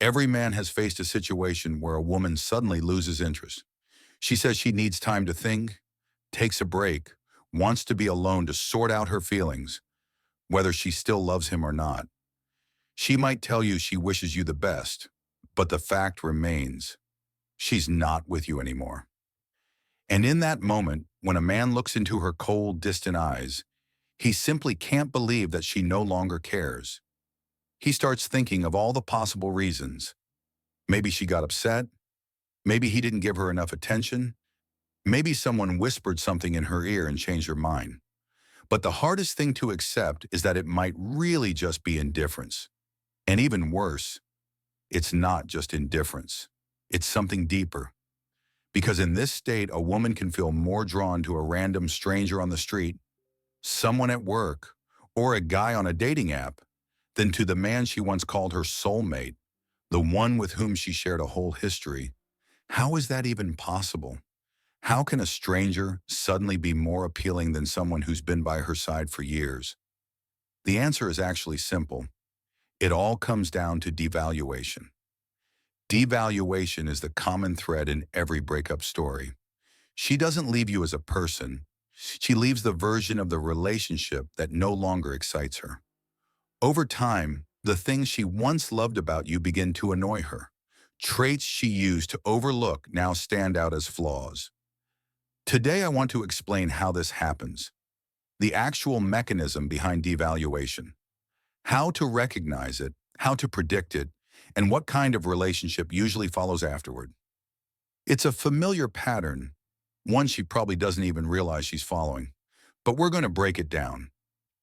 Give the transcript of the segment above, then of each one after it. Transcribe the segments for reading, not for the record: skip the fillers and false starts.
Every man has faced a situation where a woman suddenly loses interest. She says she needs time to think, takes a break, wants to be alone to sort out her feelings, whether she still loves him or not. She might tell you she wishes you the best, but the fact remains, she's not with you anymore. And in that moment, when a man looks into her cold, distant eyes, he simply can't believe that she no longer cares. He starts thinking of all the possible reasons. Maybe she got upset. Maybe he didn't give her enough attention. Maybe someone whispered something in her ear and changed her mind. But the hardest thing to accept is that it might really just be indifference. And even worse, it's not just indifference. It's something deeper. Because in this state, a woman can feel more drawn to a random stranger on the street, someone at work, or a guy on a dating app than to the man she once called her soulmate, the one with whom she shared a whole history. How is that even possible? How can a stranger suddenly be more appealing than someone who's been by her side for years? The answer is actually simple. It all comes down to devaluation. Devaluation is the common thread in every breakup story. She doesn't leave you as a person. She leaves the version of the relationship that no longer excites her. Over time, the things she once loved about you begin to annoy her. Traits she used to overlook now stand out as flaws. Today, I want to explain how this happens, the actual mechanism behind devaluation, how to recognize it, how to predict it, and what kind of relationship usually follows afterward. It's a familiar pattern, one she probably doesn't even realize she's following, but we're going to break it down.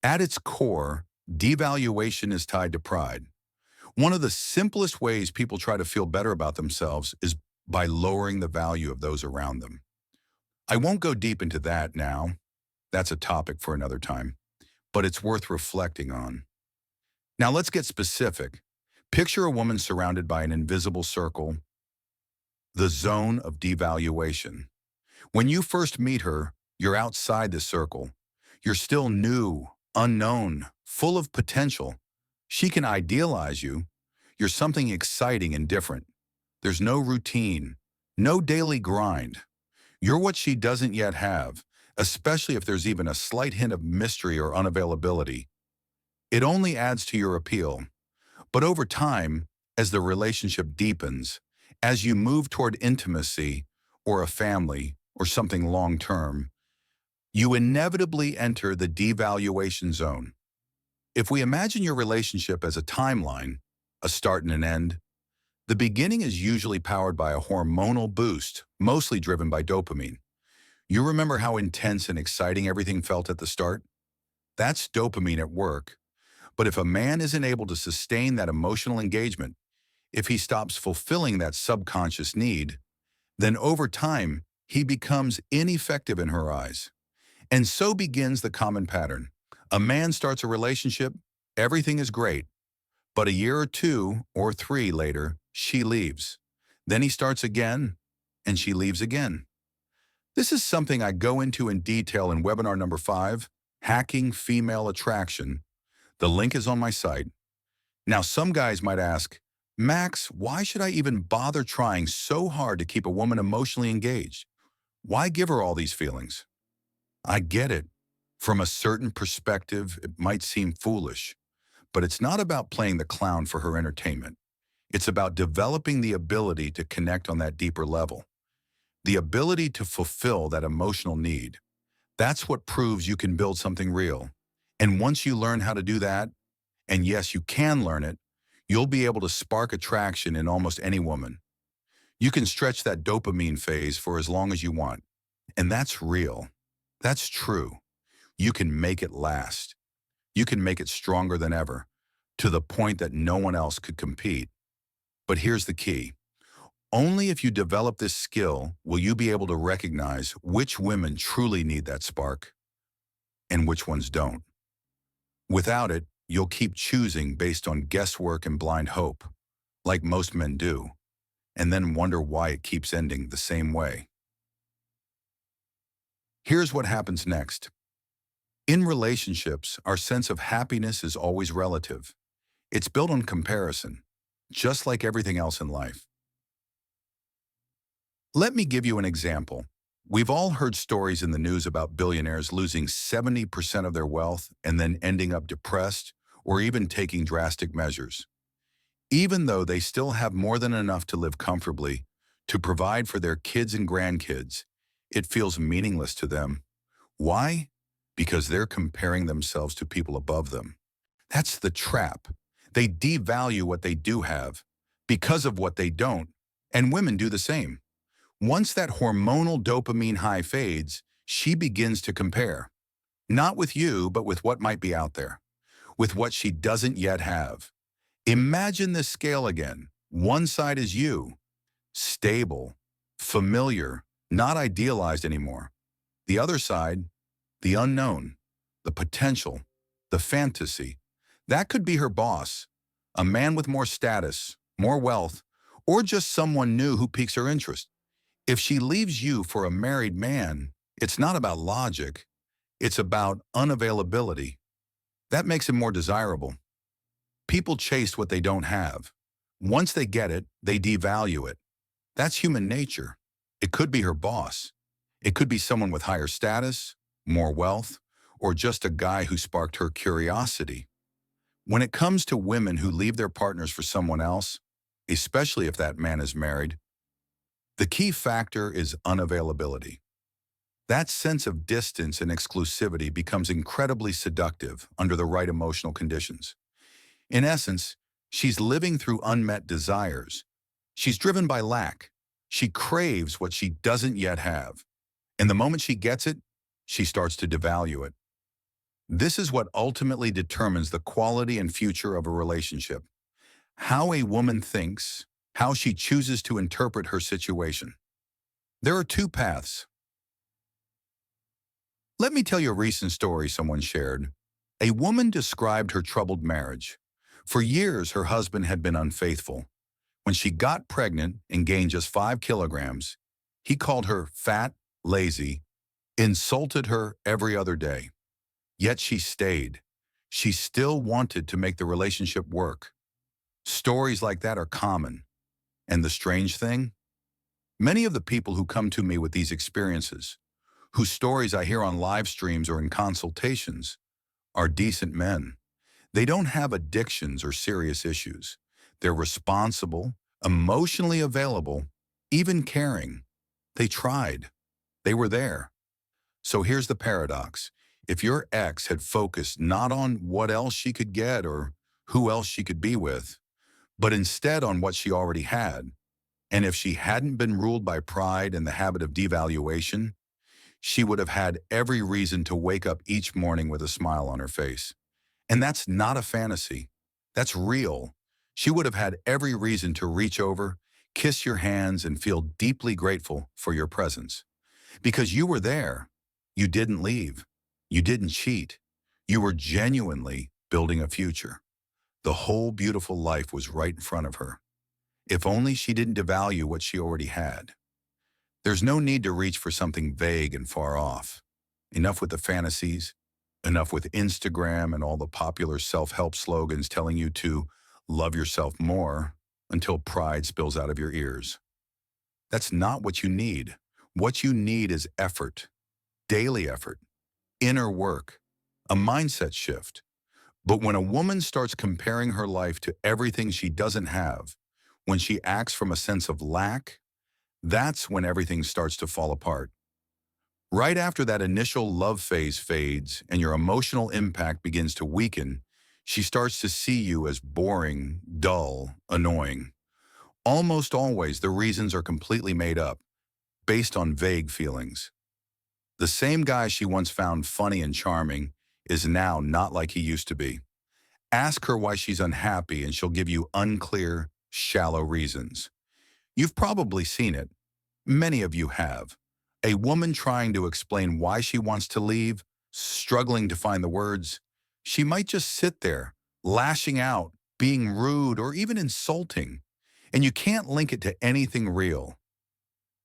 At its core, devaluation is tied to pride. One of the simplest ways people try to feel better about themselves is by lowering the value of those around them. I won't go deep into that now. That's a topic for another time, but it's worth reflecting on. Now let's get specific. Picture a woman surrounded by an invisible circle, the zone of devaluation. When you first meet her, you're outside the circle. You're still new, unknown, full of potential. She can idealize you. You're something exciting and different. There's no routine, no daily grind. You're what she doesn't yet have, especially if there's even a slight hint of mystery or unavailability. It only adds to your appeal. But over time, as the relationship deepens, as you move toward intimacy or a family or something long-term, you inevitably enter the devaluation zone. If we imagine your relationship as a timeline, a start and an end, the beginning is usually powered by a hormonal boost, mostly driven by dopamine. You remember how intense and exciting everything felt at the start? That's dopamine at work. But if a man isn't able to sustain that emotional engagement, if he stops fulfilling that subconscious need, then over time, he becomes ineffective in her eyes. And so begins the common pattern. A man starts a relationship, everything is great, but a year or two or three later, she leaves. Then he starts again, and she leaves again. This is something I go into in detail in webinar number 5, Hacking Female Attraction. The link is on my site. Now, some guys might ask, Max, why should I even bother trying so hard to keep a woman emotionally engaged? Why give her all these feelings? I get it. From a certain perspective, it might seem foolish, but it's not about playing the clown for her entertainment. It's about developing the ability to connect on that deeper level, the ability to fulfill that emotional need. That's what proves you can build something real. And once you learn how to do that, and yes, you can learn it, you'll be able to spark attraction in almost any woman. You can stretch that dopamine phase for as long as you want. And that's real. That's true. You can make it last. You can make it stronger than ever, to the point that no one else could compete. But here's the key. Only if you develop this skill will you be able to recognize which women truly need that spark and which ones don't. Without it, you'll keep choosing based on guesswork and blind hope, like most men do, and then wonder why it keeps ending the same way. Here's what happens next. In relationships, our sense of happiness is always relative. It's built on comparison. just like everything else in life. Let me give you an example. We've all heard stories in the news about billionaires losing 70% of their wealth and then ending up depressed or even taking drastic measures. Even though they still have more than enough to live comfortably, to provide for their kids and grandkids, it feels meaningless to them. Why? Because they're comparing themselves to people above them. That's the trap. They devalue what they do have because of what they don't, and women do the same. Once that hormonal dopamine high fades, she begins to compare. Not with you, but with what might be out there, with what she doesn't yet have. Imagine this scale again. One side is you, stable, familiar, not idealized anymore. The other side, the unknown, the potential, the fantasy. That could be her boss, a man with more status, more wealth, or just someone new who piques her interest. If she leaves you for a married man, it's not about logic, it's about unavailability. That makes him more desirable. People chase what they don't have. Once they get it, they devalue it. That's human nature. It could be her boss. It could be someone with higher status, more wealth, or just a guy who sparked her curiosity. When it comes to women who leave their partners for someone else, especially if that man is married, the key factor is unavailability. That sense of distance and exclusivity becomes incredibly seductive under the right emotional conditions. In essence, she's living through unmet desires. She's driven by lack. She craves what she doesn't yet have. And the moment she gets it, she starts to devalue it. This is what ultimately determines the quality and future of a relationship. How a woman thinks, how she chooses to interpret her situation. There are two paths. Let me tell you a recent story someone shared. A woman described her troubled marriage. For years, her husband had been unfaithful. When she got pregnant and gained just 5 kilograms, he called her fat, lazy, insulted her every other day. Yet she stayed. She still wanted to make the relationship work. Stories like that are common. And the strange thing? Many of the people who come to me with these experiences, whose stories I hear on live streams or in consultations, are decent men. They don't have addictions or serious issues. They're responsible, emotionally available, even caring. They tried. They were there. So here's the paradox. If your ex had focused not on what else she could get or who else she could be with, but instead on what she already had, and if she hadn't been ruled by pride and the habit of devaluation, she would have had every reason to wake up each morning with a smile on her face. And that's not a fantasy. That's real. She would have had every reason to reach over, kiss your hands, and feel deeply grateful for your presence. Because you were there. You didn't leave. You didn't cheat. You were genuinely building a future. The whole beautiful life was right in front of her. If only she didn't devalue what she already had. There's no need to reach for something vague and far off. Enough with the fantasies, enough with Instagram and all the popular self-help slogans telling you to love yourself more until pride spills out of your ears. That's not what you need. What you need is effort, daily effort, inner work, a mindset shift. But when a woman starts comparing her life to everything she doesn't have, when she acts from a sense of lack, that's when everything starts to fall apart. Right after that initial love phase fades and your emotional impact begins to weaken, she starts to see you as boring, dull, annoying. Almost always, the reasons are completely made up, based on vague feelings. The same guy she once found funny and charming is now not like he used to be. Ask her why she's unhappy and she'll give you unclear, shallow reasons. You've probably seen it. Many of you have. A woman trying to explain why she wants to leave, struggling to find the words. She might just sit there, lashing out, being rude, or even insulting. And you can't link it to anything real.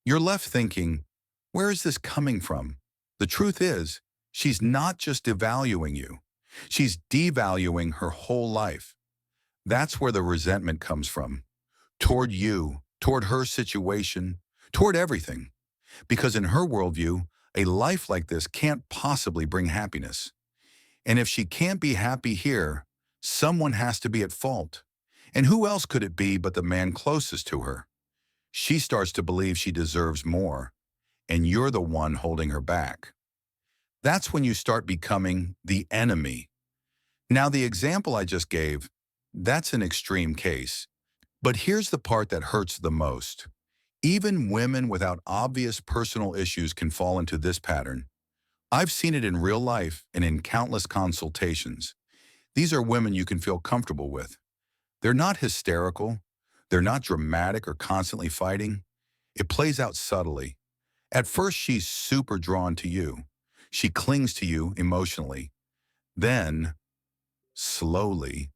You're left thinking, where is this coming from? The truth is, she's not just devaluing you. She's devaluing her whole life. That's where the resentment comes from. Toward you, toward her situation, toward everything. Because in her worldview, a life like this can't possibly bring happiness. And if she can't be happy here, someone has to be at fault. And who else could it be but the man closest to her? She starts to believe she deserves more, and you're the one holding her back. That's when you start becoming the enemy. Now, the example I just gave, that's an extreme case. But here's the part that hurts the most. Even women without obvious personal issues can fall into this pattern. I've seen it in real life and in countless consultations. These are women you can feel comfortable with. They're not hysterical. They're not dramatic or constantly fighting. It plays out subtly. At first, she's super drawn to you. She clings to you emotionally. Then, slowly,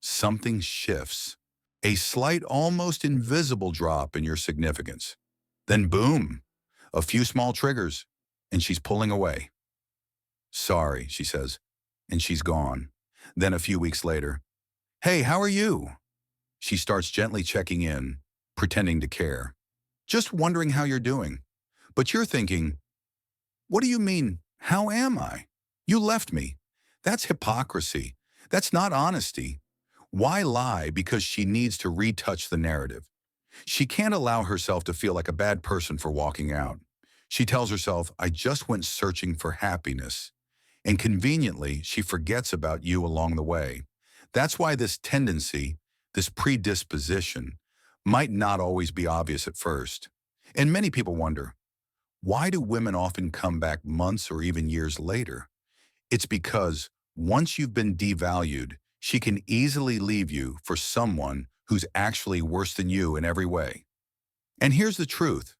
something shifts. A slight, almost invisible drop in your significance. Then boom, a few small triggers, and she's pulling away. Sorry, she says, and she's gone. Then a few weeks later, hey, how are you? She starts gently checking in, pretending to care. Just wondering how you're doing. But you're thinking, what do you mean, how am I? You left me. That's hypocrisy. That's not honesty. Why lie because she needs to retouch the narrative? She can't allow herself to feel like a bad person for walking out. She tells herself, I just went searching for happiness. And conveniently, she forgets about you along the way. That's why this tendency, this predisposition, might not always be obvious at first. And many people wonder, why do women often come back months or even years later? It's because once you've been devalued, she can easily leave you for someone who's actually worse than you in every way. And here's the truth.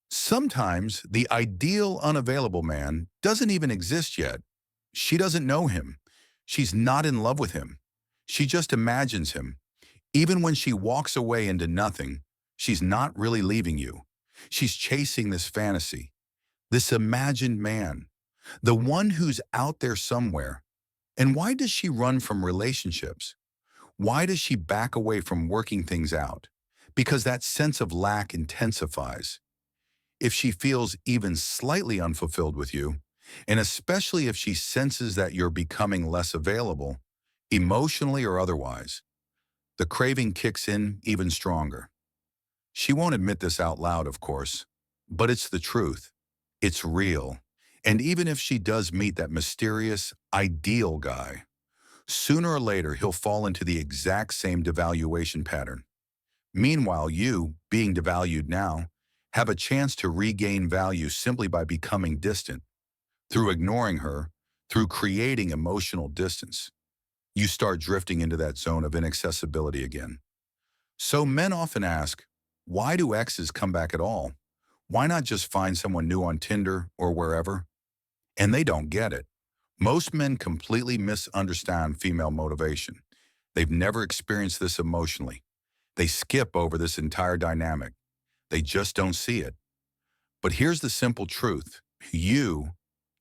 Sometimes the ideal unavailable man doesn't even exist yet. She doesn't know him. She's not in love with him. She just imagines him. Even when she walks away into nothing, she's not really leaving you. She's chasing this fantasy, this imagined man, the one who's out there somewhere. And why does she run from relationships? Why does she back away from working things out? Because that sense of lack intensifies. If she feels even slightly unfulfilled with you, and especially if she senses that you're becoming less available, emotionally or otherwise, the craving kicks in even stronger. She won't admit this out loud, of course, but it's the truth. It's real. And even if she does meet that mysterious, ideal guy, sooner or later he'll fall into the exact same devaluation pattern. Meanwhile, you, being devalued now, have a chance to regain value simply by becoming distant. Through ignoring her, through creating emotional distance, you start drifting into that zone of inaccessibility again. So men often ask, why do exes come back at all? Why not just find someone new on Tinder or wherever? And they don't get it. Most men completely misunderstand female motivation. They've never experienced this emotionally. They skip over this entire dynamic. They just don't see it. But here's the simple truth. You,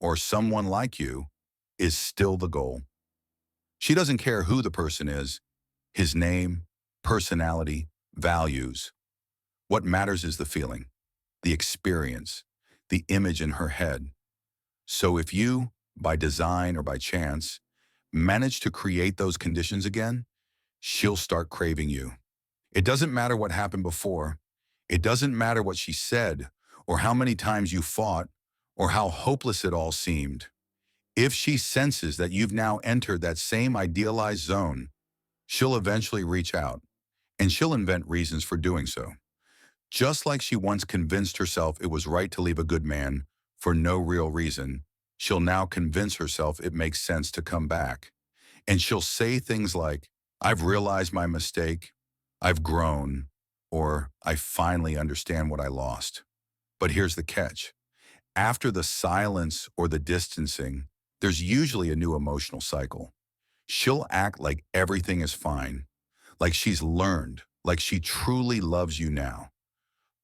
or someone like you, is still the goal. She doesn't care who the person is, his name, personality, values. What matters is the feeling, the experience, the image in her head. So if you, by design or by chance, manage to create those conditions again, she'll start craving you. It doesn't matter what happened before. It doesn't matter what she said or how many times you fought or how hopeless it all seemed. If she senses that you've now entered that same idealized zone, she'll eventually reach out, and she'll invent reasons for doing so. Just like she once convinced herself it was right to leave a good man for no real reason, she'll now convince herself it makes sense to come back. And she'll say things like, I've realized my mistake, I've grown, or I finally understand what I lost. But here's the catch. After the silence or the distancing, there's usually a new emotional cycle. She'll act like everything is fine, like she's learned, like she truly loves you now.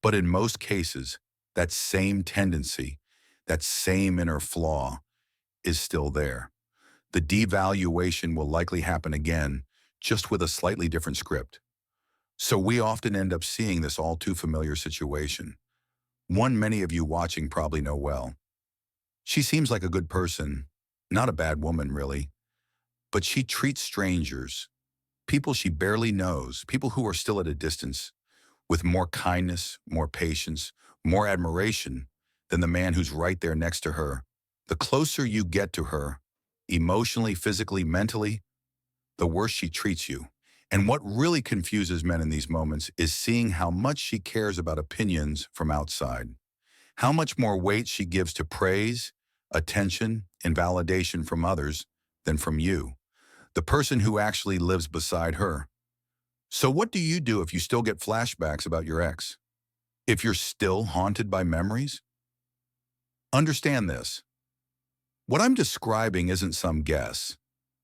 But in most cases, that same tendency, that same inner flaw is still there. The devaluation will likely happen again, just with a slightly different script. So we often end up seeing this all too familiar situation, one many of you watching probably know well. She seems like a good person, not a bad woman really, but she treats strangers, people she barely knows, people who are still at a distance, with more kindness, more patience, more admiration than the man who's right there next to her. The closer you get to her, emotionally, physically, mentally, the worse she treats you. And what really confuses men in these moments is seeing how much she cares about opinions from outside, how much more weight she gives to praise, attention, and validation from others than from you, the person who actually lives beside her. So what do you do if you still get flashbacks about your ex? If you're still haunted by memories? Understand this. What I'm describing isn't some guess.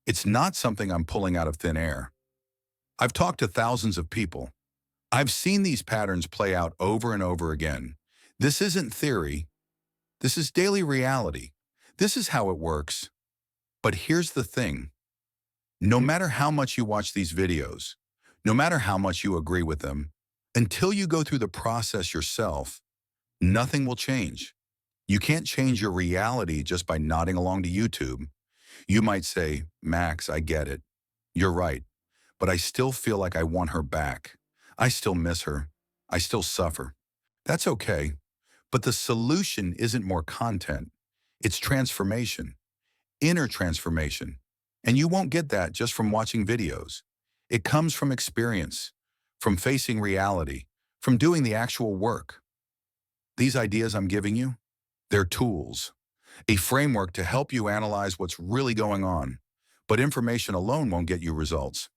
It's not something I'm pulling out of thin air. I've talked to thousands of people. I've seen these patterns play out over and over again. This isn't theory. This is daily reality. This is how it works. But here's the thing. No matter how much you watch these videos, no matter how much you agree with them, until you go through the process yourself, nothing will change. You can't change your reality just by nodding along to YouTube. You might say, Max, I get it. You're right. But I still feel like I want her back. I still miss her. I still suffer. That's okay. But the solution isn't more content. It's transformation, inner transformation. And you won't get that just from watching videos. It comes from experience, from facing reality, from doing the actual work. These ideas I'm giving you, they're tools, a framework to help you analyze what's really going on. But information alone won't get you results.